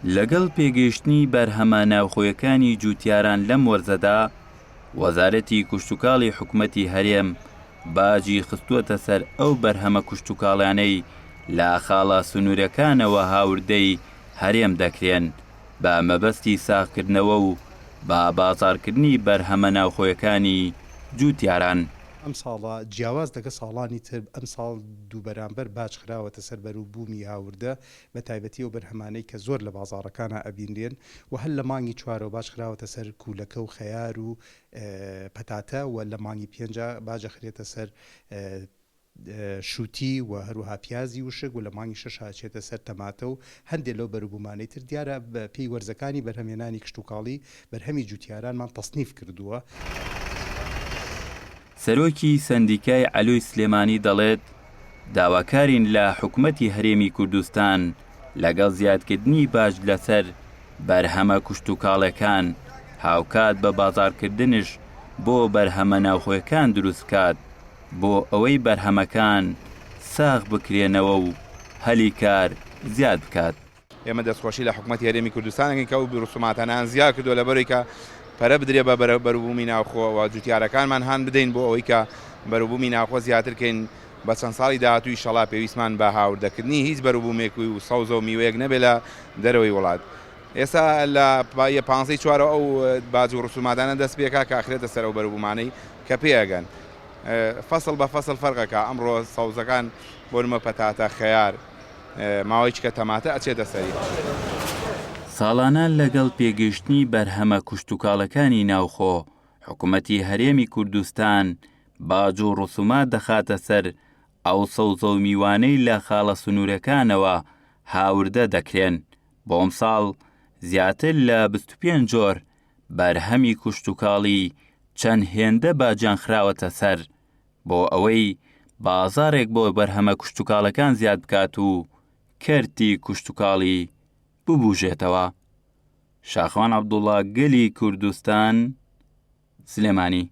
لەگەڵ پێگەیشتنی بەرهەمە ناوخۆیەکانی جوتیاران لەم وەرزەدا، وەزارەتی کوشتتوکاڵی حکوومەتی هەرێم باجی خستووەتە سەر ئەو بەرهەمە کوشتتوکاڵیانەی لە خاڵە سنوورەکانەوە هاوردەی هەرێم دەکرێن بە مەبەستی ساغکردنەوە و با بازاڕکردنی بەرهەمە ناوخۆیەکانی جوتیاران. ئەم ساڵە جیاواز دەکە ساڵانی تر ئەم ساڵ دوو بەرامبەر باج خراوەتە سەر بەرووبوومی هاوردە بە تایبەتی و بەرهەمانەی کە زۆر لە بازاڕەکانە ئەبینرێن و هەر لە مانگی چوارەوە باج خراوەتە سەر کوولەکە و خەیار و پەتاتە و لە مانگی پێنجە باجە خرێتە سەر شووتی و هەروها پیازی وشک و لە مانگی شەش هاچێتە سەر تەماتە و هەندێک لەو بەرووبوومانەی تر دیارە پێی وەرزەکانی بەرهەمێنانی کشتتوکاڵی بەرهەمی جوتیارانمان تەصنیف کردووە. سەرۆکی سەندیکای عەلوی سلێمانی دەڵێت داواکارین لە حکوومەتی هەرێمی کوردستان لەگەڵ زیادکردنی باج لەسەر بەرهەمە کوشتتوکاڵەکان هاوکات بە بازاڕکردنش بۆ بەرهەمە ناوخۆیەکان دروست بکات بۆ ئەوەی بەرهەمەکان ساغ بکرێنەوە و هەلی کار زیاد بکات. ئێمە دەستخۆشی لە حکوومەتی هەرێمی کوردستانەکەین کە ئەو ڕسوماتانیان زیاد کردووە لەبەرەوەی کە پەرە بدرێ بە بەرووبوومی ناوخۆ و جوتیارەکانمان هەان بدەین بۆ ئەوەی کە بەرووبوومی ناوخۆ زیاترکەین. بە چەند ساڵی داهاتووی شەڵا پێویستمان بە هاوردەکردنی هیچ بەرووبوومێکی و سەوزە و میوەیەک نەبێت لە دەرەوەی وڵات. ئێستا لە پایە 15 چوارەوە ئەو باج و ڕسوماتانە دەست پێکا کە ئاخرێتە سەر ئەو بەرووبوومانەی کە پێیەگەن فەسڵ بە فەسڵ فەرقەکە. ئەمڕۆ سەوزەکان بۆ نمە پەتاتە خەیار ماوەی چکە تەماتە ئەچێتە سەری. ساڵانە لەگەڵ پێگەیشتنی بەرهەمە کوشتتوکاڵەکانی ناوخۆ حکوومەتی هەرێمی کوردستان باج و ڕسومات دەخاتە سەر ئەو سەوزە و میوانەی لە خاڵە سنوورەکانەوە هاوردە دەکرێن. بۆ ئەم ساڵ زیاتر لە 25 جۆر بەرهەمی کوشتتوکاڵی چەند هێندە باجیان خراوەتە سەر بۆ ئەوەی بازارێک بۆ بەرهەمە کوشتتوکاڵەکان زیاد بکات و کەرتی کوشتتوکاڵی ببوژێتەوە. شاخەوان عەبدوڵڵا، گەلی کوردستان، سلێمانی.